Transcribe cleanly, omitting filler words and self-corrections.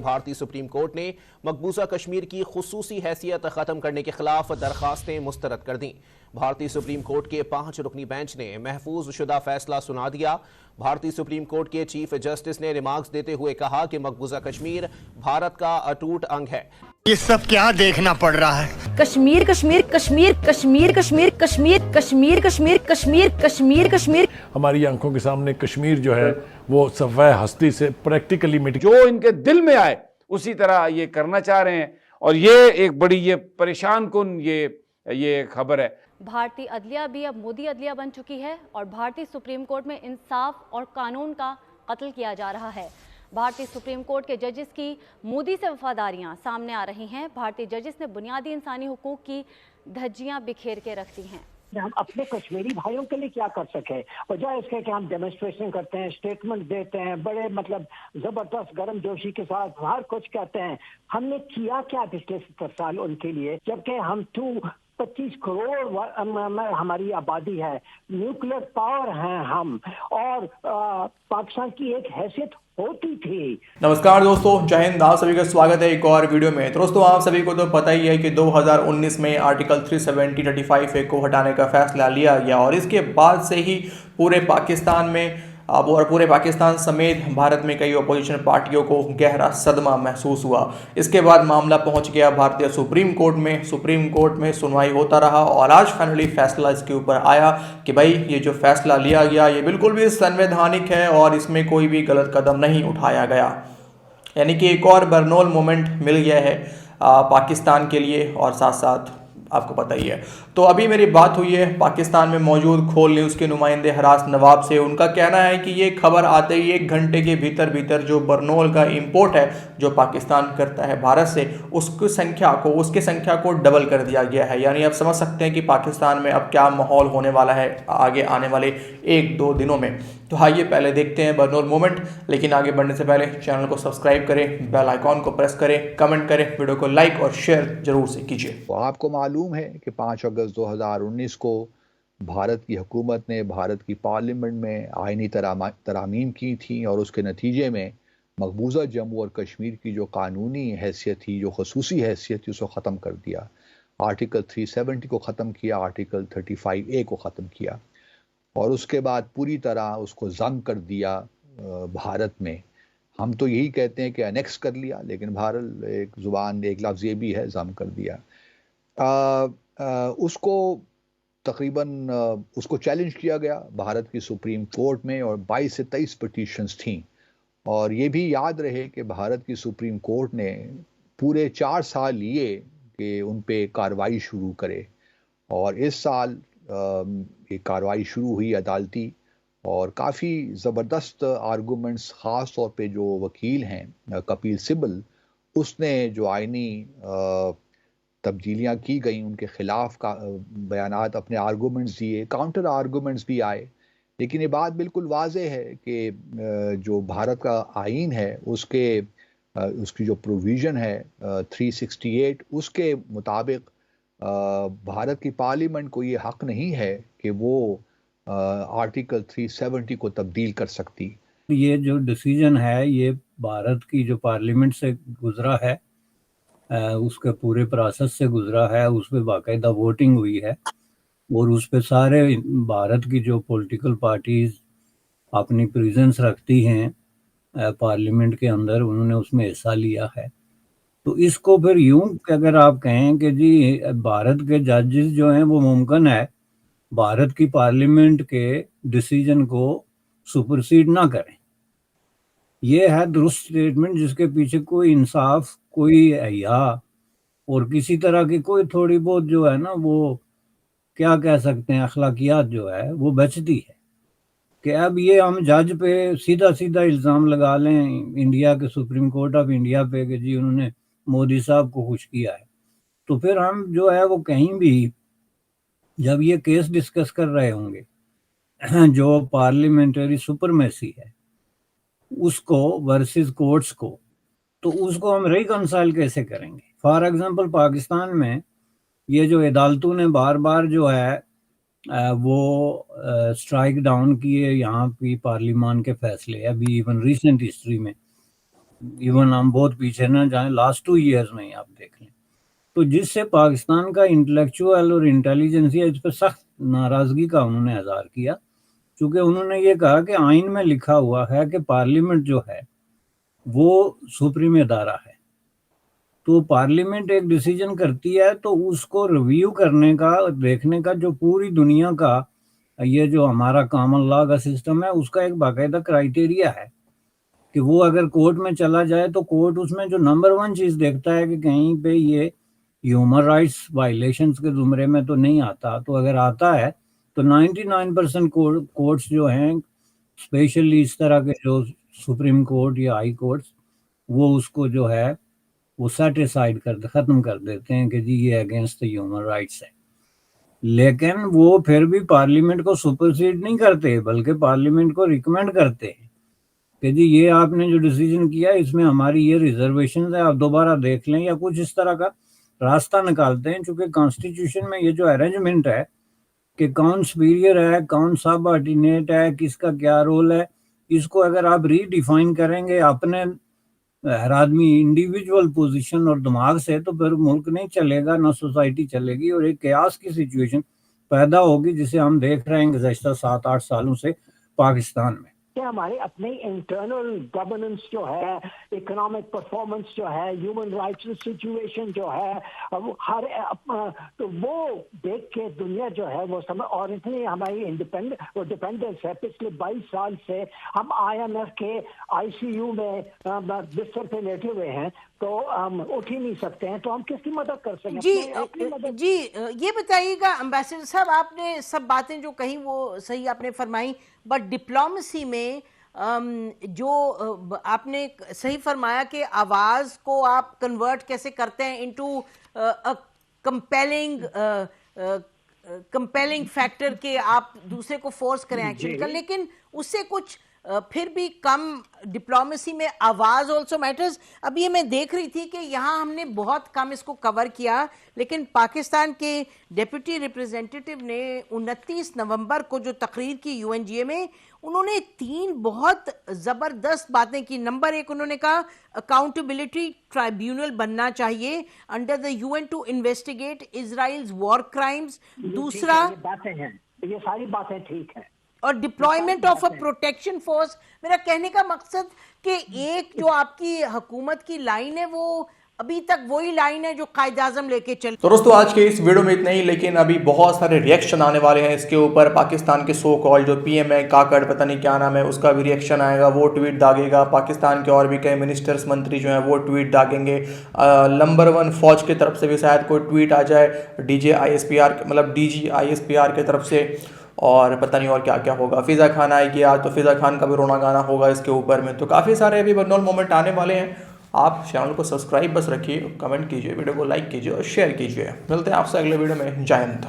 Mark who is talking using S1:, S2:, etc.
S1: بھارتی supreme court نے مقبوضہ کشمیر کی خصوصی حیثیت ختم کرنے کے خلاف درخواستیں مسترد کر دیں۔ بھارتی سپریم کورٹ کے 5 رکنی بینچ نے محفوظ شدہ فیصلہ سنا دیا۔ بھارتی سپریم کورٹ کے چیف جسٹس نے ریمارکس دیتے ہوئے کہا کہ مقبوضہ کشمیر بھارت کا اٹوٹ انگ ہے۔
S2: یہ سب کیا دیکھنا پڑ رہا ہے؟
S3: کشمیر کشمیر کشمیر کشمیر کشمیر کشمیر کشمیر کشمیر کشمیر کشمیر کشمیر
S4: ہماری آنکھوں کے سامنے کشمیر جو ہے وہ صفحہ ہستی سے پریکٹیکلی مٹ
S5: جو ان کے دل میں آئے اسی طرح یہ کرنا چاہ رہے ہیں، اور یہ ایک بڑی یہ پریشان کن یہ خبر ہے۔
S6: بھارتی عدلیہ بھی اب مودی عدلیہ بن چکی ہے اور بھارتی سپریم کورٹ میں انصاف اور قانون کا قتل کیا جا رہا ہے۔ بھارتی سپریم کورٹ کے ججز کی مودی سے وفاداریاں سامنے آ رہی ہیں۔ بھارتی ججز نے بنیادی انسانی حقوق کی دھجیاں بکھیر کے رکھ دی ہیں۔
S7: ہم اپنے کشمیری بھائیوں کے لیے کیا کر سکے، بجائے اس کے کہ ہم ڈیمونسٹریشن کرتے ہیں، اسٹیٹمنٹ دیتے ہیں، بڑے زبردست گرم جوشی کے ساتھ ہر کچھ کہتے ہیں۔ ہم نے کیا کیا پچھلے 70 سال ان کے لیے، جبکہ ہم 25 کروڑ ہماری آبادی ہے، نیوکلیر پاور ہیں ہم، اور پاکستان کی ایک حیثیت ہوتی تھی۔
S8: نمسکار دوستو، جے ہند، آپ سبھی کا سواگت ہے ایک اور ویڈیو میں۔ دوستو آپ سبھی کو تو پتہ ہی ہے کہ 2019 میں آرٹیکل 370-35 کو ہٹانے کا فیصلہ لیا گیا، اور اس کے بعد سے ہی پورے پاکستان سمیت بھارت میں کئی اپوزیشن پارٹیوں کو گہرا صدمہ محسوس ہوا۔ اس کے بعد معاملہ پہنچ گیا بھارتی سپریم کورٹ میں سنوائی ہوتا رہا، اور آج فائنلی فیصلہ اس کے اوپر آیا کہ بھائی یہ جو فیصلہ لیا گیا یہ بالکل بھی سنویدھانک ہے اور اس میں کوئی بھی غلط قدم نہیں اٹھایا گیا، یعنی کہ ایک اور برنول مومنٹ مل گیا ہے پاکستان کے لیے۔ اور ساتھ ساتھ آپ کو پتہ ہی ہے، تو ابھی میری بات ہوئی ہے پاکستان میں موجود کھول نیوز کے نمائندے ہراس نواب سے۔ ان کا کہنا ہے کہ یہ خبر آتے ہی 1 گھنٹے کے بھیتر جو برنول کا امپورٹ ہے جو پاکستان کرتا ہے بھارت سے، اس کی سنکھیا کو ڈبل کر دیا گیا ہے۔ یعنی آپ سمجھ سکتے ہیں کہ پاکستان میں اب کیا ماحول ہونے والا ہے آگے آنے والے 1-2 دنوں میں۔ تو آئیے پہلے دیکھتے ہیں برنول مومنٹ، لیکن آگے بڑھنے سے پہلے چینل کو سبسکرائب کریں، بیل آئیکن کو پریس کریں، کمنٹ کریں، ویڈیو کو لائک اور شیئر ضرور سے کیجیے۔
S9: آپ کو معلوم ہے کہ 5 اگست 2019 کو بھارت کی حکومت نے بھارت کی پارلیمنٹ میں آئینی ترامیم کی تھیں، اور اس کے نتیجے میں مقبوضہ جموں اور کشمیر کی جو قانونی حیثیت تھی، جو خصوصی حیثیت تھی، اس کو ختم کر دیا۔ آرٹیکل 370 کو ختم کیا، آرٹیکل 35A کو ختم کیا، اور اس کے بعد پوری طرح اس کو ضم کر دیا بھارت میں۔ ہم تو یہی کہتے ہیں کہ انیکس کر لیا، لیکن بہرحال ایک لفظ یہ بھی ہے، ضم کر دیا۔ اس کو تقریباً اس کو چیلنج کیا گیا بھارت کی سپریم کورٹ میں، اور 22 سے 23 پٹیشنز تھیں۔ اور یہ بھی یاد رہے کہ بھارت کی سپریم کورٹ نے پورے 4 سال لیے کہ ان پہ کارروائی شروع کرے، اور اس سال یہ کارروائی شروع ہوئی عدالتی، اور کافی زبردست آرگومنٹس، خاص طور پہ جو وکیل ہیں کپیل سبل، اس نے جو آئینی تبدیلیاں کی گئیں ان کے خلاف کا بیانات، اپنے آرگومنٹس دیے، کاؤنٹر آرگومنٹس بھی آئے، لیکن یہ بات بالکل واضح ہے کہ جو بھارت کا آئین ہے اس کی جو پروویژن ہے 368، اس کے مطابق بھارت کی پارلیمنٹ کو یہ حق نہیں ہے کہ وہ آرٹیکل 370 کو تبدیل کر سکتی۔
S10: یہ جو ڈیسیجن ہے یہ بھارت کی جو پارلیمنٹ سے گزرا ہے، اس کے پورے پروسیس سے گزرا ہے، اس پہ باقاعدہ ووٹنگ ہوئی ہے، اور اس پہ سارے بھارت کی جو پولیٹیکل پارٹیز اپنی پریزنس رکھتی ہیں پارلیمنٹ کے اندر، انہوں نے اس میں حصہ لیا ہے۔ تو اس کو پھر یوں کہ اگر آپ کہیں کہ جی بھارت کے ججز جو ہیں وہ ممکن ہے بھارت کی پارلیمنٹ کے ڈیسیجن کو سپرسیڈ نہ کریں، یہ ہے درست سٹیٹمنٹ جس کے پیچھے کوئی انصاف، کوئی حیا اور کسی طرح کی کوئی تھوڑی بہت جو ہے نا وہ کیا کہہ سکتے ہیں اخلاقیات جو ہے وہ بچتی ہے، کہ اب یہ ہم جج پہ سیدھا الزام لگا لیں انڈیا کے سپریم کورٹ آف انڈیا پہ کہ جی انہوں نے مودی صاحب کو خوش کیا ہے، تو پھر ہم جو ہے وہ کہیں بھی جب یہ کیس ڈسکس کر رہے ہوں گے جو پارلیمنٹری سپرمیسی ہے اس کو ورسز کورٹس کو، تو اس کو ہم ریکنسائل کیسے کریں گے؟ فار ایگزامپل پاکستان میں یہ جو عدالتوں نے بار بار جو ہے وہ سٹرائک ڈاؤن کیے یہاں کی پارلیمان کے فیصلے، ابھی ایون ریسنٹ ہسٹری میں ایون ہم بہت پیچھے نہ جائیں، لاسٹ 2 ایئرز میں ہی آپ دیکھ لیں. تو جس سے پاکستان کا انٹلیکچوئل اور انٹیلیجنسیا اس پہ سخت ناراضگی کا انہوں نے اظہار کیا، چونکہ انہوں نے یہ کہا کہ آئین میں لکھا ہوا ہے کہ پارلیمنٹ جو ہے وہ سپریم ادارہ ہے. تو پارلیمنٹ ایک ڈیسیجن کرتی ہے تو اس کو ریویو کرنے کا، دیکھنے کا جو پوری دنیا کا یہ جو ہمارا کامن لا کا سسٹم ہے اس کا ایک باقاعدہ کرائیٹیریا ہے کہ وہ اگر کورٹ میں چلا جائے تو کورٹ اس میں جو نمبر 1 چیز دیکھتا ہے کہ کہیں پہ یہ ہیومن رائٹس وائلیشنز کے زمرے میں تو نہیں آتا. تو اگر آتا ہے تو 99% کورٹس جو ہیں اسپیشلی اس طرح کے جو سپریم کورٹ یا ہائی کورٹس وہ اس کو جو ہے وہ سیٹیسائیڈ ختم کر دیتے ہیں کہ جی یہ اگینسٹ ہیومن رائٹس ہے. لیکن وہ پھر بھی پارلیمنٹ کو سپرسیڈ نہیں کرتے بلکہ پارلیمنٹ کو ریکمینڈ کرتے ہیں کہ جی یہ آپ نے جو ڈیسیجن کیا اس میں ہماری یہ ریزرویشنز ہیں، آپ دوبارہ دیکھ لیں، یا کچھ اس طرح کا راستہ نکالتے ہیں. چونکہ کانسٹیٹیوشن میں یہ جو ارینجمنٹ ہے کہ کون سپیریئر ہے، کون سب آرڈینیٹ ہے، کس کا کیا رول ہے، اس کو اگر آپ ری ڈیفائن کریں گے اپنے ہر آدمی انڈیویجول پوزیشن اور دماغ سے تو پھر ملک نہیں چلے گا، نہ سوسائٹی چلے گی، اور ایک قیاس کی سچویشن پیدا ہوگی جسے ہم دیکھ رہے ہیں گزشتہ 7-8 سالوں سے پاکستان میں.
S7: کہ ہمارے اپنے انٹرنل گورننس جو ہے، اکنامک پرفارمنس جو ہے، ہیومن رائٹس سچویشن جو ہے، ہر تو وہ دیکھ کے دنیا جو ہے وہ سمجھ، اور اتنی ہماری ڈیپینڈنس ہے پچھلے 22 سال سے. ہم IMF کے ICU میں بستر پہ لیٹے ہوئے ہیں تو ہم اٹھ ہی نہیں سکتے ہیں، تو ہم کس کی مدد کر سکیں؟
S11: جی یہ بتائیے گا امبیسڈر صاحب، آپ نے سب باتیں جو کہیں وہ صحیح آپ نے فرمائی، بٹ ڈپلومیسی میں جو آپ نے صحیح فرمایا کہ آواز کو آپ کنورٹ کیسے کرتے ہیں انٹو کمپیلنگ فیکٹر کہ آپ دوسرے کو فورس کریں ایکشن کا، لیکن اس سے کچھ پھر بھی کم ڈپلومیسی میں آواز آلسو میٹرز. اب یہ میں دیکھ رہی تھی کہ یہاں ہم نے بہت کم اس کو کور کیا، لیکن پاکستان کے ڈیپٹی ریپریزنٹیٹیو نے 29 نومبر کو جو تقریر کی UNGA میں، انہوں نے 3 بہت زبردست باتیں کی. نمبر 1 انہوں نے کہا اکاؤنٹیبلٹی ٹرائیبیونل بننا چاہیے under the UN to investigate Israel's war crimes. دوسرا
S7: یہ ساری باتیں ٹھیک ہیں،
S11: اور deployment of a protection force. میرا کہنے کا مقصد کہ ایک جو آپ کی حکومت کی لائن ہے وہ ابھی تک وہی لائن ہے جو قائد اعظم لے کے چل.
S8: دوستو آج کے اس ویڈیو میں اتنا ہی، لیکن ابھی بہت سارے ریئیکشن آنے والے ہیں اس کے اوپر. پاکستان کے سو کال جو PM ہے کاکڑ پتہ نہیں کیا نام ہے، اس کا بھی ریئیکشن آئے گا، وہ ٹویٹ داغے گا. پاکستان کے اور بھی کئی منسٹرز منتری جو ہیں وہ ٹویٹ داغیں گے. نمبر 1 فوج کی طرف سے بھی شاید کوئی ٹویٹ آ جائے، DG ISPR کی طرف سے، اور پتہ نہیں اور کیا کیا ہوگا. فضا خان آئے گی آج، تو فضا خان کا بھی رونا گانا ہوگا اس کے اوپر میں. تو کافی سارے ابھی بنول مومنٹ آنے والے ہیں. آپ چینل کو سبسکرائب بس رکھیے، کمنٹ کیجیے، ویڈیو کو لائک کیجیے اور شیئر کیجیے. ملتے ہیں آپ سے اگلے ویڈیو میں. جے ہند.